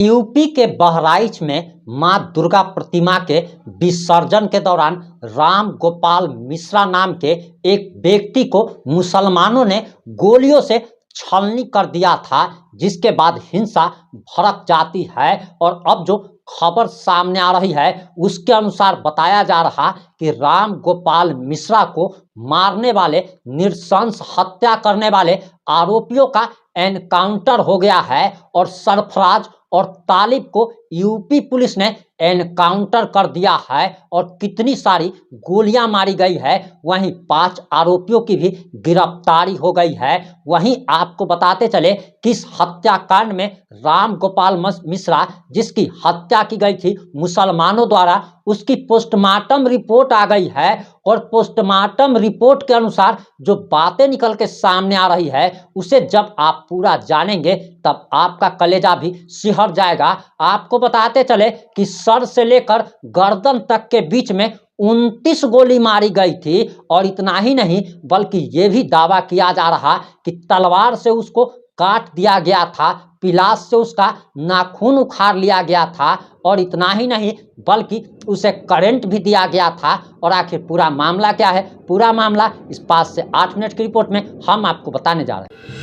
UP के बहराइच में मां दुर्गा प्रतिमा के विसर्जन के दौरान राम गोपाल मिश्रा नाम के एक व्यक्ति को मुसलमानों ने गोलियों से छलनी कर दिया था, जिसके बाद हिंसा भड़क जाती है। और अब जो खबर सामने आ रही है उसके अनुसार बताया जा रहा कि राम गोपाल मिश्रा को मारने वाले, नृशंस हत्या करने वाले आरोपियों का एनकाउंटर हो गया है और सरफराज और तालिब को यूपी पुलिस ने एनकाउंटर कर दिया है और कितनी सारी गोलियां मारी गई है। वहीं 5 आरोपियों की भी गिरफ्तारी हो गई है। वहीं आपको बताते चले कि इस हत्याकांड में राम गोपाल मिश्रा, जिसकी हत्या की गई थी मुसलमानों द्वारा, उसकी पोस्टमार्टम रिपोर्ट आ गई है और पोस्टमार्टम रिपोर्ट के अनुसार जो बातें निकल के सामने आ रही है उसे जब आप पूरा जानेंगे तब आपका कलेजा भी सिहर जाएगा। आपको बताते चले कि सर से लेकर गर्दन तक के बीच में 29 गोली मारी गई थी और इतना ही नहीं बल्कि ये भी दावा किया जा रहा कि तलवार से उसको काट दिया गया था, पिलास से उसका नाखून उखाड़ लिया गया था और इतना ही नहीं बल्कि उसे करंट भी दिया गया था। और आखिर पूरा मामला क्या है, पूरा मामला इस 5 से 8 मिनट की रिपोर्ट में हम आपको बताने जा रहे हैं।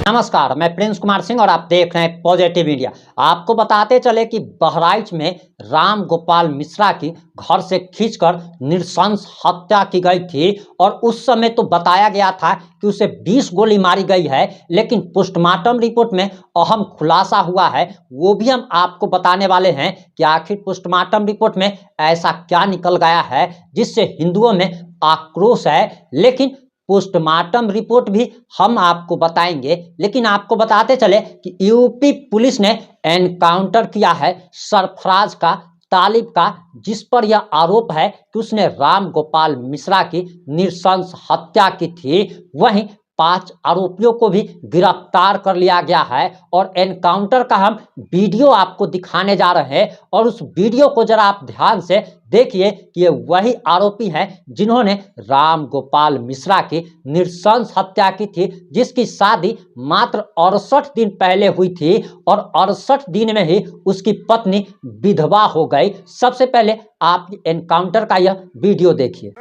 नमस्कार, मैं प्रिंस कुमार सिंह और आप देख रहे हैं पॉजिटिव इंडिया। आपको बताते चले कि बहराइच में राम गोपाल मिश्रा की घर से खींचकर नृशंस हत्या की गई थी और उस समय तो बताया गया था कि उसे 20 गोली मारी गई है, लेकिन पोस्टमार्टम रिपोर्ट में अहम खुलासा हुआ है, वो भी हम आपको बताने वाले हैं कि आखिर पोस्टमार्टम रिपोर्ट में ऐसा क्या निकल गया है जिससे हिंदुओं में आक्रोश है। लेकिन पोस्टमार्टम रिपोर्ट भी हम आपको बताएंगे, लेकिन आपको बताते चले कि यूपी पुलिस ने एनकाउंटर किया है सरफराज का, तालिब का, जिस पर यह आरोप है कि उसने राम गोपाल मिश्रा की नृशंस हत्या की थी। वहीं 5 आरोपियों को भी गिरफ्तार कर लिया गया है और एनकाउंटर का हम वीडियो आपको दिखाने जा रहे हैं और उस वीडियो को जरा आप ध्यान से देखिए कि ये वही आरोपी हैं जिन्होंने राम गोपाल मिश्रा की नृशंस हत्या की थी, जिसकी शादी मात्र 68 दिन पहले हुई थी और 68 दिन में ही उसकी पत्नी विधवा हो गई। सबसे पहले आप एनकाउंटर का यह वीडियो देखिए।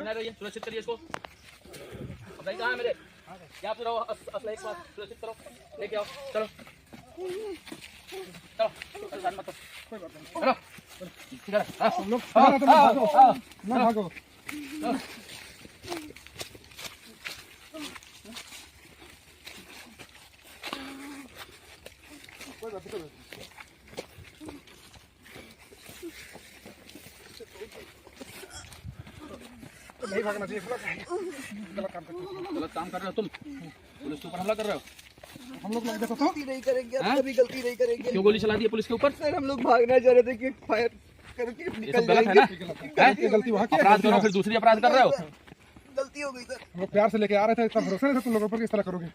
यहाँ पे रहो, असला एक बात सुरक्षित करो, लेके आओ, चलो चलो, परेशान मत हो, कोई बात नहीं, चलो ठीक है, हम लोग भागो, ना भागो, कोई बात नहीं, नहीं भागना चाहिए, गलत काम कर रहे हो तुम, पुलिस के ऊपर हमला कर रहे हो। हम लोग देखो तो नहीं करेंगे, कभी गलती नहीं करेंगे। क्यों गोली चला दी पुलिस के ऊपर? सर हम लोग भागना चाह रहे थे कि फायर करके निकल गलत है ना, ये गलती वहां की। अपराध करो फिर दूसरी अपराध कर रहे हो। गलती हो गई सर, हम लोग प्यार से लेके आ रहे थे, इतना भरोसा नहीं था तुम लोगों पर, किस तरह करोगे।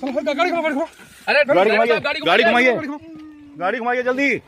चलो गाड़ी घुमाओ, अरे गाड़ी घुमाइए, गाड़ी घुमाइए जल्दी।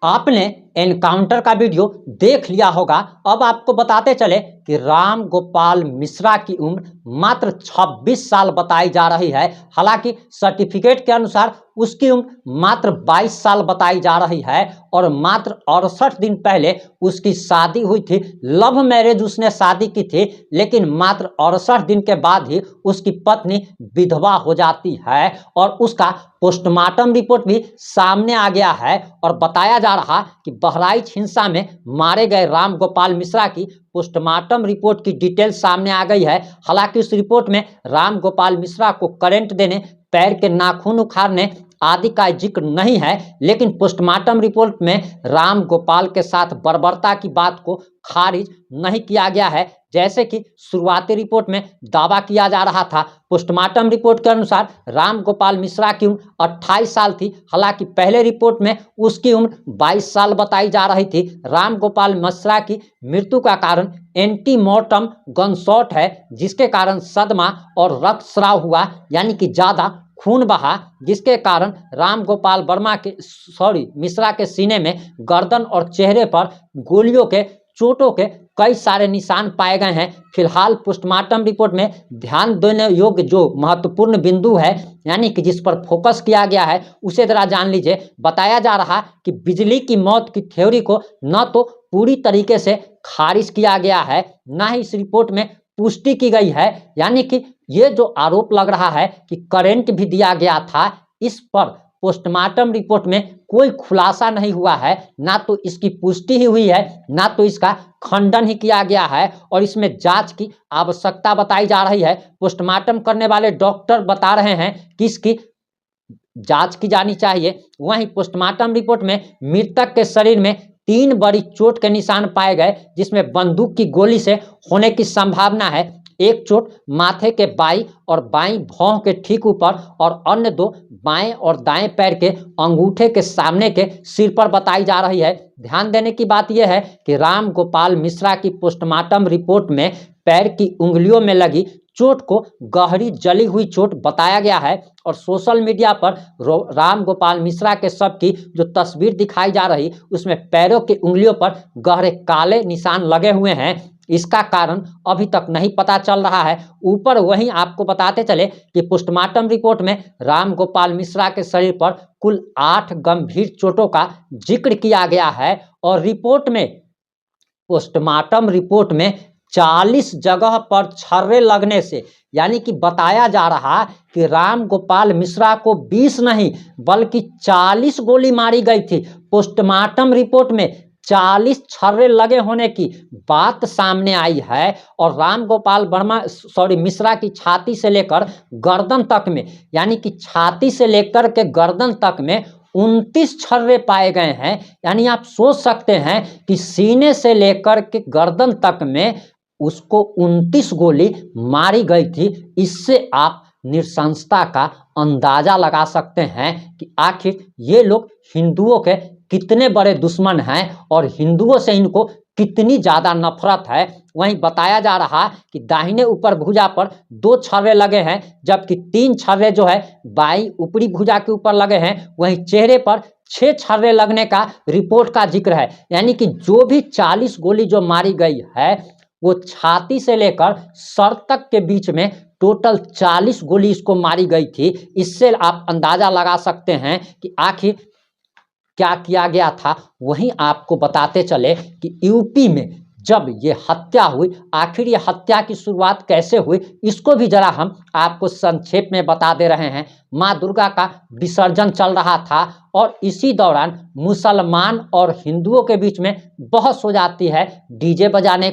आपने एनकाउंटर का वीडियो देख लिया होगा। अब आपको बताते चले कि राम गोपाल मिश्रा की उम्र मात्र 26 साल बताई जा रही है। हालांकि सर्टिफिकेट के अनुसार उसकी उम्र मात्र 22 साल बताई जा रही है और मात्र 68 दिन पहले उसकी शादी हुई थी। लव मैरिज उसने शादी की थी, लेकिन मात्र 68 दिन के बाद ही उसकी पत्नी विधवा हो जाती है और उसका पोस्टमार्टम रिपोर्ट भी सामने आ गया है और बताया जा रहा कि बहराइच हिंसा में मारे गए राम गोपाल मिश्रा की पोस्टमार्टम रिपोर्ट की डिटेल सामने आ गई है। हालांकि उस रिपोर्ट में राम गोपाल मिश्रा को करंट देने, पैर के नाखून उखाड़ने आदि का जिक्र नहीं है, लेकिन पोस्टमार्टम रिपोर्ट में राम गोपाल के साथ बर्बरता की बात को खारिज नहीं किया गया है, जैसे कि शुरुआती रिपोर्ट में दावा किया जा रहा था। पोस्टमार्टम रिपोर्ट के अनुसार राम गोपाल मिश्रा की उम्र 28 साल थी, हालांकि पहले रिपोर्ट में उसकी उम्र 22 साल बताई जा रही थी। राम गोपाल मिश्रा की मृत्यु का कारण एंटीमोर्टम गनशॉट है, जिसके कारण सदमा और रक्तस्राव हुआ, यानी कि ज़्यादा खून बहा, जिसके कारण राम गोपाल मिश्रा के सीने में, गर्दन और चेहरे पर गोलियों के चोटों के कई सारे निशान पाए गए हैं। फिलहाल पोस्टमार्टम रिपोर्ट में ध्यान देने योग्य जो महत्वपूर्ण बिंदु है, यानी कि जिस पर फोकस किया गया है, उसे जरा जान लीजिए। बताया जा रहा कि बिजली की मौत की थ्योरी को न तो पूरी तरीके से खारिज किया गया है, न ही इस रिपोर्ट में पुष्टि की गई है। यानी कि ये जो आरोप लग रहा है कि करंट भी दिया गया था, इस पर पोस्टमार्टम रिपोर्ट में कोई खुलासा नहीं हुआ है, ना तो इसकी पुष्टि ही हुई है, ना तो इसका खंडन ही किया गया है। और इसमें जांच की आवश्यकता बताई जा रही है। पोस्टमार्टम करने वाले डॉक्टर बता रहे हैं कि इसकी जांच की जानी चाहिए। वहीं पोस्टमार्टम रिपोर्ट में मृतक के शरीर में 3 बड़ी चोट के निशान पाए गए, जिसमें बंदूक की गोली से होने की संभावना है। एक चोट माथे के बाईं और बाईं भौं के ठीक ऊपर और अन्य 2 बाएं और दाएं पैर के अंगूठे के सामने के सिर पर बताई जा रही है। ध्यान देने की बात यह है कि राम गोपाल मिश्रा की पोस्टमार्टम रिपोर्ट में पैर की उंगलियों में लगी चोट को गहरी जली हुई चोट बताया गया है। और सोशल मीडिया पर राम गोपाल मिश्रा के शव की जो तस्वीर दिखाई जा रही, उसमें पैरों की उंगलियों पर गहरे काले निशान लगे हुए हैं। इसका कारण अभी तक नहीं पता चल रहा है। ऊपर वहीं आपको बताते चले कि पोस्टमार्टम रिपोर्ट में राम गोपाल मिश्रा के शरीर पर कुल 8 गंभीर चोटों का जिक्र किया गया है। और पोस्टमार्टम रिपोर्ट में 40 जगह पर छर्रे लगने से, यानी कि बताया जा रहा कि राम गोपाल मिश्रा को 20 नहीं बल्कि 40 गोली मारी गई थी। पोस्टमार्टम रिपोर्ट में 40 छर्रे लगे होने की बात सामने आई है। और राम गोपाल मिश्रा की छाती से लेकर गर्दन तक में, यानी कि छाती से लेकर के गर्दन तक में 29 छर्रे पाए गए हैं। यानी आप सोच सकते हैं कि सीने से लेकर के गर्दन तक में उसको 29 गोली मारी गई थी। इससे आप नृशंसता का अंदाजा लगा सकते हैं कि आखिर ये लोग हिंदुओं के कितने बड़े दुश्मन हैं और हिंदुओं से इनको कितनी ज़्यादा नफरत है। वहीं बताया जा रहा कि दाहिने ऊपर भुजा पर 2 छर्रे लगे हैं, जबकि 3 छर्रे जो है बाईं ऊपरी भुजा के ऊपर लगे हैं। वहीं चेहरे पर 6 छर्रे लगने का रिपोर्ट का जिक्र है। यानी कि जो भी 40 गोली जो मारी गई है, वो छाती से लेकर सर तक के बीच में टोटल 40 गोली इसको मारी गई थी। इससे आप अंदाजा लगा सकते हैं कि आखिर क्या किया गया था। वहीं आपको बताते चले कि यूपी में जब ये हत्या हुई, आखिर ये हत्या की शुरुआत कैसे हुई, इसको भी जरा हम आपको संक्षेप में बता दे रहे हैं। माँ दुर्गा का विसर्जन चल रहा था और इसी दौरान मुसलमान और हिंदुओं के बीच में बहस हो जाती है डीजे बजाने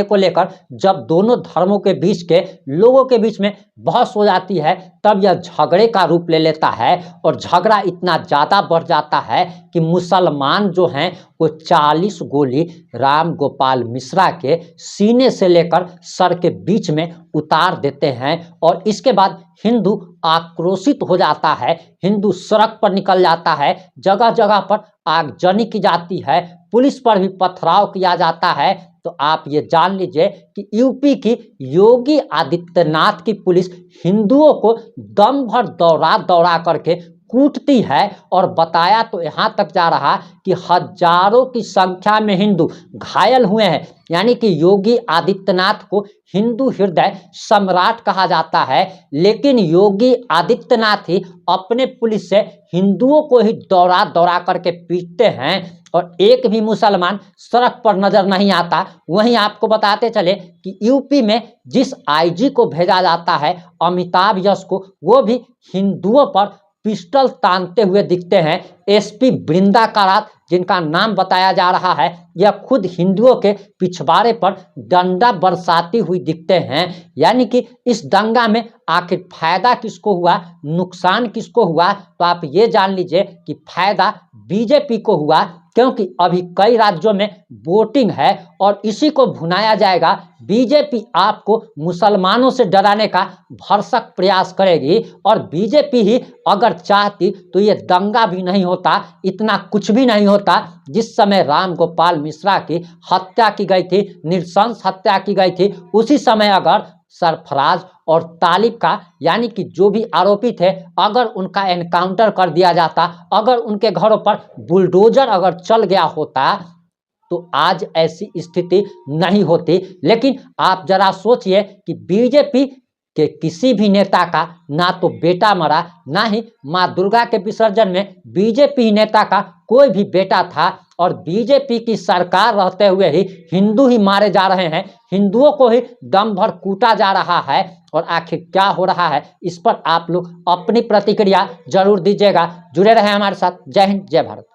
को लेकर। जब दोनों धर्मों के बीच के लोगों के बीच में बहस हो जाती है, तब यह झगड़े का रूप ले लेता है। और झगड़ा इतना ज़्यादा बढ़ जाता है कि मुसलमान जो हैं वो 40 गोली राम गोपाल मिश्रा के सीने से लेकर सर के बीच में उतार देते हैं। और इसके बाद हिंदू आक्रोशित हो जाता है, हिंदू सड़क पर निकल जाता है, जगह जगह पर आगजनी की जाती है, पुलिस पर भी पथराव किया जाता है। तो आप ये जान लीजिए कि यूपी की योगी आदित्यनाथ की पुलिस हिंदुओं को दम भर दौड़ा करके कूटती है। और बताया तो यहाँ तक जा रहा कि हजारों की संख्या में हिंदू घायल हुए हैं। यानी कि योगी आदित्यनाथ को हिंदू हृदय सम्राट कहा जाता है, लेकिन योगी आदित्यनाथ ही अपने पुलिस से हिंदुओं को ही दौड़ा करके पीटते हैं और एक भी मुसलमान सड़क पर नजर नहीं आता। वहीं आपको बताते चले कि यूपी में जिस आईजी को भेजा जाता है अमिताभ यश को, वो भी हिंदुओं पर पिस्टल तानते हुए दिखते हैं। एसपी वृंदा कारात, जिनका नाम बताया जा रहा है, यह खुद हिंदुओं के पिछवाड़े पर डंडा बरसाती हुई दिखते हैं। यानी कि इस दंगा में आखिर फायदा किसको हुआ, नुकसान किसको हुआ, तो आप ये जान लीजिए कि फायदा बीजेपी को हुआ, क्योंकि अभी कई राज्यों में वोटिंग है और इसी को भुनाया जाएगा। बीजेपी आपको मुसलमानों से डराने का भरसक प्रयास करेगी और बीजेपी ही अगर चाहती तो ये दंगा भी नहीं होता, इतना कुछ भी नहीं होता। जिस समय राम गोपाल मिश्रा की हत्या की गई थी, नृशंस हत्या की गई थी, उसी समय अगर सरफराज और तालिब का, यानी कि जो भी आरोपी थे, अगर उनका एनकाउंटर कर दिया जाता, अगर उनके घरों पर बुलडोजर अगर चल गया होता तो आज ऐसी स्थिति नहीं होती। लेकिन आप जरा सोचिए कि बीजेपी के किसी भी नेता का ना तो बेटा मरा, ना ही मां दुर्गा के विसर्जन में बीजेपी नेता का कोई भी बेटा था, और बीजेपी की सरकार रहते हुए ही हिंदू ही मारे जा रहे हैं, हिंदुओं को ही दम भर कूटा जा रहा है। और आखिर क्या हो रहा है, इस पर आप लोग अपनी प्रतिक्रिया जरूर दीजिएगा। जुड़े रहे हमारे साथ। जय हिंद, जय भारत।